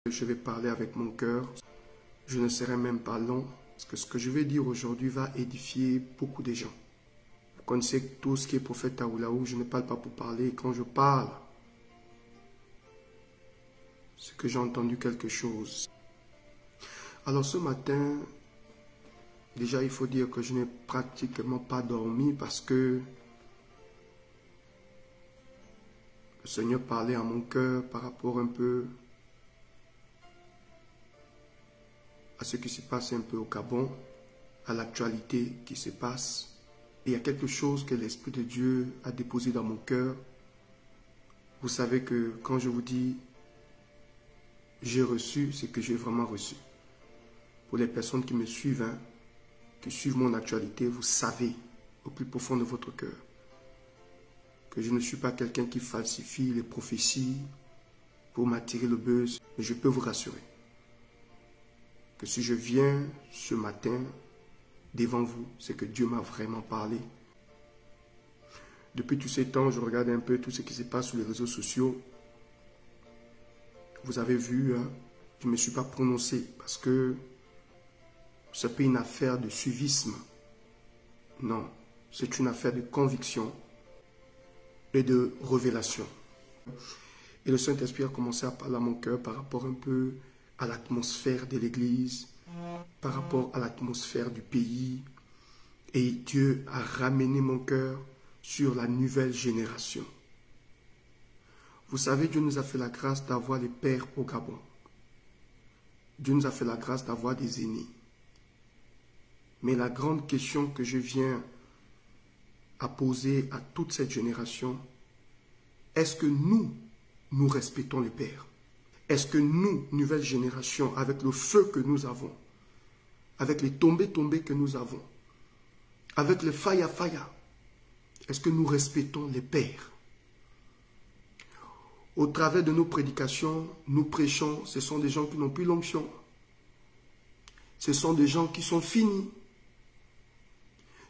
Je vais parler avec mon cœur. Je ne serai même pas long, parce que ce que je vais dire aujourd'hui va édifier beaucoup de gens. Vous connaissez tout ce qui est prophète Taoulaou, je ne parle pas pour parler. Et quand je parle, c'est que j'ai entendu quelque chose. Alors ce matin, déjà il faut dire que je n'ai pratiquement pas dormi parce que le Seigneur parlait à mon cœur par rapport un peu à ce qui se passe un peu au Gabon, à l'actualité qui se passe. Et il y a quelque chose que l'Esprit de Dieu a déposé dans mon cœur. Vous savez que quand je vous dis j'ai reçu, c'est que j'ai vraiment reçu. Pour les personnes qui me suivent, qui suivent mon actualité, vous savez au plus profond de votre cœur que je ne suis pas quelqu'un qui falsifie les prophéties pour m'attirer le buzz. Mais je peux vous rassurer que si je viens ce matin devant vous, c'est que Dieu m'a vraiment parlé. Depuis tous ces temps, je regarde un peu tout ce qui se passe sur les réseaux sociaux. Vous avez vu, je ne me suis pas prononcé parce que ce n'est pas une affaire de suivisme. Non, c'est une affaire de conviction et de révélation. Et le Saint-Esprit a commencé à parler à mon cœur par rapport un peu à l'atmosphère de l'Église, par rapport à l'atmosphère du pays. Et Dieu a ramené mon cœur sur la nouvelle génération. Vous savez, Dieu nous a fait la grâce d'avoir les pères au Gabon. Dieu nous a fait la grâce d'avoir des aînés. Mais la grande question que je viens à poser à toute cette génération, est-ce que nous respectons les pères? Est-ce que nous, nouvelle génération, avec le feu que nous avons, avec les tombées que nous avons, avec le faya, est-ce que nous respectons les pères? Au travers de nos prédications, nous prêchons, ce sont des gens qui n'ont plus l'onction. Ce sont des gens qui sont finis.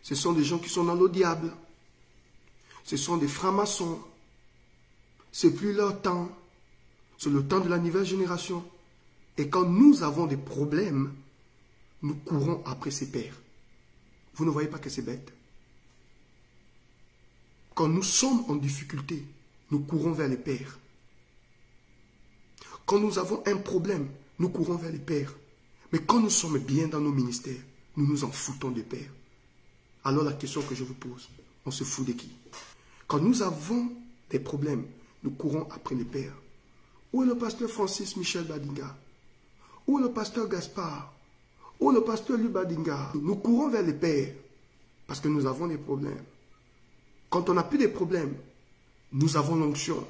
Ce sont des gens qui sont dans le diable. Ce sont des francs-maçons. C'est plus leur temps. C'est le temps de la nouvelle génération. Et quand nous avons des problèmes, nous courons après ces pères. Vous ne voyez pas que c'est bête? Quand nous sommes en difficulté, nous courons vers les pères. Quand nous avons un problème, nous courons vers les pères. Mais quand nous sommes bien dans nos ministères, nous nous en foutons des pères. Alors la question que je vous pose, on se fout de qui? Quand nous avons des problèmes, nous courons après les pères. Où est le pasteur Francis Michel Badinga? Où est le pasteur Gaspard? Où est le pasteur Louis Badinga? Nous courons vers les pères parce que nous avons des problèmes. Quand on n'a plus de problèmes, nous avons l'onction.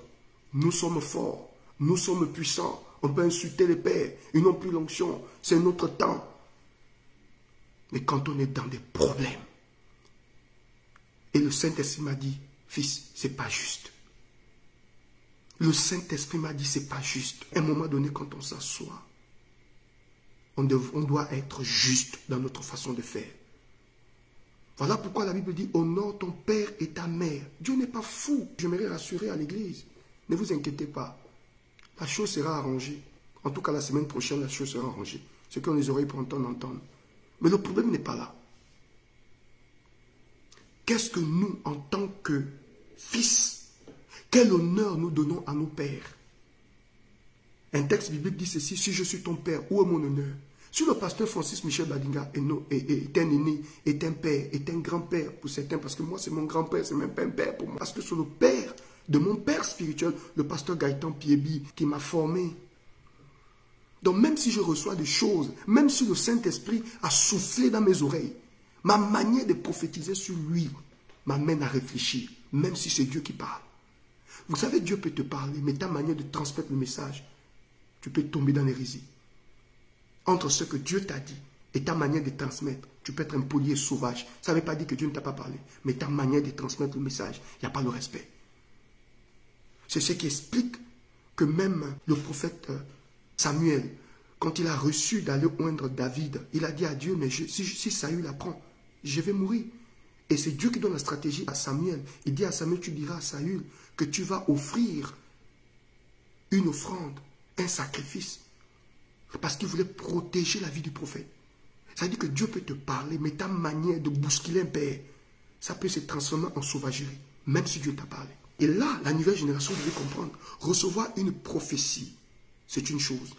Nous sommes forts. Nous sommes puissants. On peut insulter les pères. Ils n'ont plus l'onction. C'est notre temps. Mais quand on est dans des problèmes, et le Saint-Esprit m'a dit, fils, c'est pas juste. Le Saint-Esprit m'a dit, c'est pas juste. À un moment donné, quand on s'assoit, on doit être juste dans notre façon de faire. Voilà pourquoi la Bible dit, honore ton père et ta mère. Dieu n'est pas fou. J'aimerais rassurer à l'église. Ne vous inquiétez pas. La chose sera arrangée. En tout cas, la semaine prochaine, la chose sera arrangée. Ceux qui ont les oreilles pour entendre. Mais le problème n'est pas là. Qu'est-ce que nous, en tant que fils, quel honneur nous donnons à nos pères? Un texte biblique dit ceci, si je suis ton père, où est mon honneur? Si le pasteur Francis Michel Badinga est un aîné, est un père, est un grand-père pour certains, parce que moi c'est mon grand-père, c'est même pas un père pour moi, parce que c'est le père de mon père spirituel, le pasteur Gaëtan Piebi, qui m'a formé. Donc même si je reçois des choses, même si le Saint-Esprit a soufflé dans mes oreilles, ma manière de prophétiser sur lui m'amène à réfléchir, même si c'est Dieu qui parle. Vous savez, Dieu peut te parler, mais ta manière de transmettre le message, tu peux tomber dans l'hérésie. Entre ce que Dieu t'a dit et ta manière de transmettre, tu peux être impoli et sauvage. Ça ne veut pas dire que Dieu ne t'a pas parlé, mais ta manière de transmettre le message, il n'y a pas le respect. C'est ce qui explique que même le prophète Samuel, quand il a reçu d'aller oindre David, il a dit à Dieu, mais si Saül apprend, je vais mourir. Et c'est Dieu qui donne la stratégie à Samuel. Il dit à Samuel, tu diras à Saül que tu vas offrir une offrande, un sacrifice. qu'il voulait protéger la vie du prophète. Ça veut dire que Dieu peut te parler, mais ta manière de bousculer un père, ça peut se transformer en sauvagerie, même si Dieu t'a parlé. Et là, la nouvelle génération devait comprendre. Recevoir une prophétie, c'est une chose.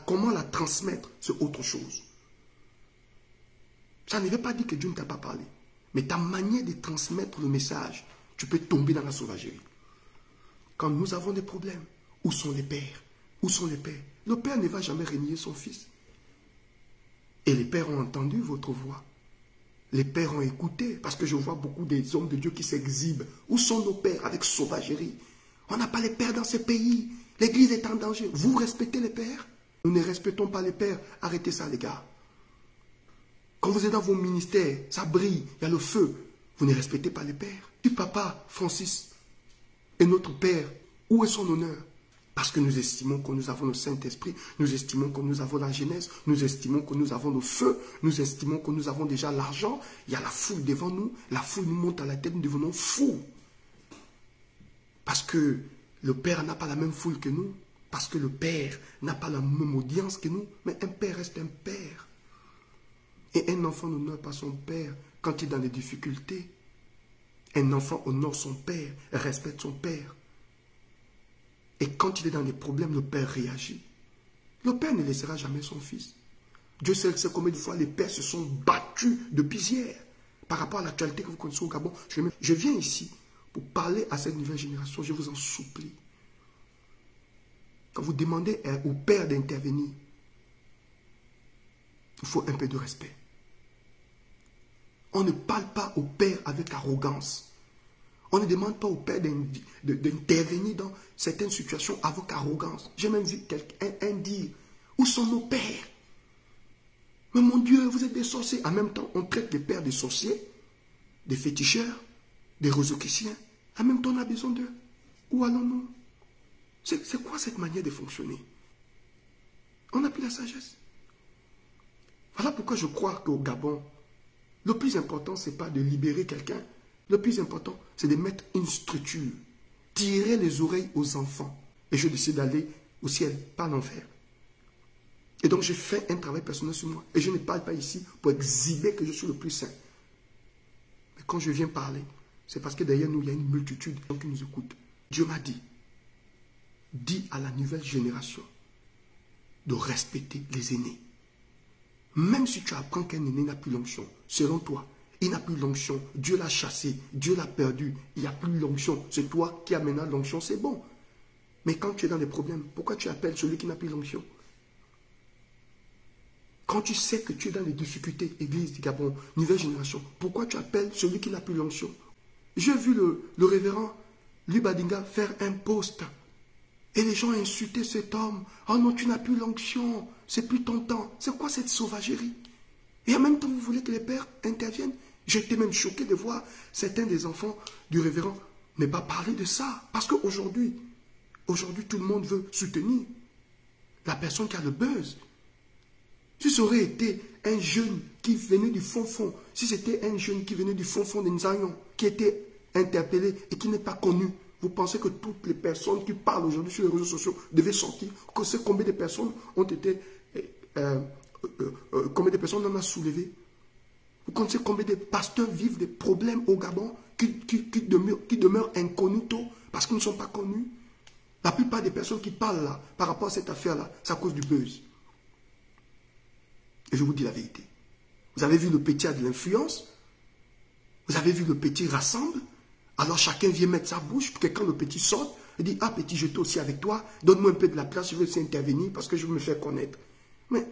Comment la transmettre, c'est autre chose. Ça ne veut pas dire que Dieu ne t'a pas parlé. Mais ta manière de transmettre le message, tu peux tomber dans la sauvagerie. Quand nous avons des problèmes, où sont les pères? Où sont les pères? Le père ne va jamais renier son fils. Et les pères ont entendu votre voix. Les pères ont écouté, parce que je vois beaucoup des hommes de Dieu qui s'exhibent. Où sont nos pères avec sauvagerie? On n'a pas les pères dans ce pays. L'église est en danger. Vous respectez les pères? Nous ne respectons pas les pères. Arrêtez ça, les gars. Quand vous êtes dans vos ministères, ça brille, il y a le feu. Vous ne respectez pas les pères. Du papa Francis est notre père. Où est son honneur? Parce que nous estimons que nous avons le Saint-Esprit, nous estimons que nous avons la jeunesse, nous estimons que nous avons le feu, nous estimons que nous avons déjà l'argent. Il y a la foule devant nous, la foule nous monte à la tête, nous devenons fous. Parce que le Père n'a pas la même foule que nous, parce que le Père n'a pas la même audience que nous, mais un Père reste un Père. Et un enfant n'honore pas son Père quand il est dans les difficultés. Un enfant honore son Père, respecte son Père. Et quand il est dans des problèmes, le Père réagit. Le Père ne laissera jamais son fils. Dieu sait combien de fois les pères se sont battus depuis hier par rapport à l'actualité que vous connaissez au Gabon. Je viens ici pour parler à cette nouvelle génération. Je vous en supplie. Quand vous demandez au Père d'intervenir, il faut un peu de respect. On ne parle pas au Père avec arrogance. On ne demande pas au Père d'intervenir dans certaines situations avec arrogance. J'ai même vu quelqu'un dire, où sont nos pères? Mais mon Dieu, vous êtes des sorciers. En même temps, on traite les pères de sorciers, des féticheurs, des rosoquiciens. En même temps, on a besoin d'eux. Où allons-nous? C'est quoi cette manière de fonctionner? On n'a plus la sagesse. Voilà pourquoi je crois qu'au Gabon, le plus important, ce n'est pas de libérer quelqu'un. Le plus important, c'est de mettre une structure. Tirer les oreilles aux enfants. Et je décide d'aller au ciel, pas en enfer. Et donc, j'ai fait un travail personnel sur moi. Et je ne parle pas ici pour exhiber que je suis le plus saint. Mais quand je viens parler, c'est parce que derrière nous, il y a une multitude de gens qui nous écoutent. Dieu m'a dit, dis à la nouvelle génération de respecter les aînés. Même si tu apprends qu'un aîné n'a plus l'onction, selon toi, il n'a plus l'onction, Dieu l'a chassé, Dieu l'a perdu, il n'y a plus l'onction, c'est toi qui as maintenant l'onction, c'est bon. Mais quand tu es dans des problèmes, pourquoi tu appelles celui qui n'a plus l'onction? Quand tu sais que tu es dans les difficultés, Église du Gabon, nouvelle génération, pourquoi tu appelles celui qui n'a plus l'onction? J'ai vu le révérend Lubadinga faire un post. Et les gens ont insulté cet homme. Oh non, tu n'as plus l'onction, c'est plus ton temps. C'est quoi cette sauvagerie? Et en même temps, vous voulez que les pères interviennent? J'étais même choqué de voir certains des enfants du révérend ne pas parler de ça. Parce qu'aujourd'hui, tout le monde veut soutenir la personne qui a le buzz. Si ça aurait été un jeune qui venait du fond, si c'était un jeune qui venait du fond de Nzayon, qui était interpellé et qui n'est pas connu, vous pensez que toutes les personnes qui parlent aujourd'hui sur les réseaux sociaux devaient sortir? Vous savez combien de personnes ont été... combien de personnes on a soulevé? Vous connaissez combien de pasteurs vivent des problèmes au Gabon qui demeurent inconnus tôt parce qu'ils ne sont pas connus? La plupart des personnes qui parlent là, par rapport à cette affaire-là, c'est à cause du buzz. Et je vous dis la vérité. Vous avez vu le petit a de l'influence? Vous avez vu le petit rassemble? Alors chacun vient mettre sa bouche pour que quand le petit sort, il dit, ah petit, je suis aussi avec toi, donne-moi un peu de la place, je veux aussi intervenir parce que je veux me faire connaître. Mais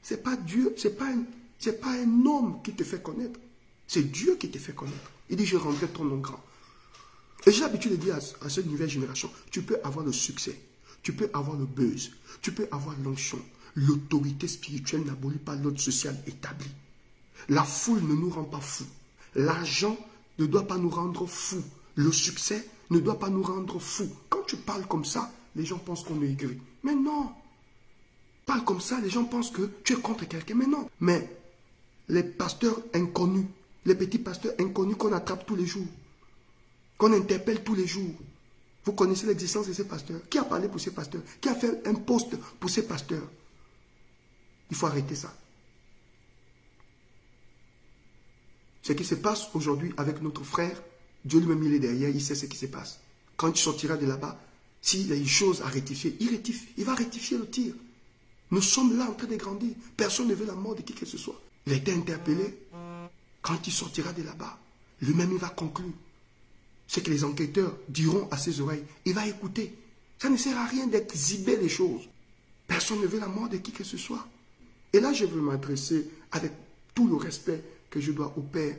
ce n'est pas Dieu, ce n'est pas un homme qui te fait connaître. C'est Dieu qui te fait connaître. Il dit, je rendrai ton nom grand. Et j'ai l'habitude de dire à cette nouvelle génération, tu peux avoir le succès, tu peux avoir le buzz, tu peux avoir l'onction. L'autorité spirituelle n'abolit pas l'ordre social établi. La foule ne nous rend pas fous. L'argent ne doit pas nous rendre fous. Le succès ne doit pas nous rendre fous. Quand tu parles comme ça, les gens pensent qu'on est aigri. Mais non. Parle comme ça, les gens pensent que tu es contre quelqu'un. Mais non. Mais les pasteurs inconnus, les petits pasteurs inconnus qu'on attrape tous les jours, qu'on interpelle tous les jours, vous connaissez l'existence de ces pasteurs. Qui a parlé pour ces pasteurs? Qui a fait un poste pour ces pasteurs? Il faut arrêter ça. Ce qui se passe aujourd'hui avec notre frère, Dieu lui-même il est derrière, il sait ce qui se passe. Quand il sortira de là-bas, s'il a une chose à rectifier, il rectifie. Il va rectifier le tir. Nous sommes là en train de grandir. Personne ne veut la mort de qui que ce soit. Il a été interpellé. Quand il sortira de là-bas, lui-même il va conclure. Ce que les enquêteurs diront à ses oreilles, il va écouter. Ça ne sert à rien d'exhiber les choses. Personne ne veut la mort de qui que ce soit. Et là, je veux m'adresser avec tout le respect que je dois au Père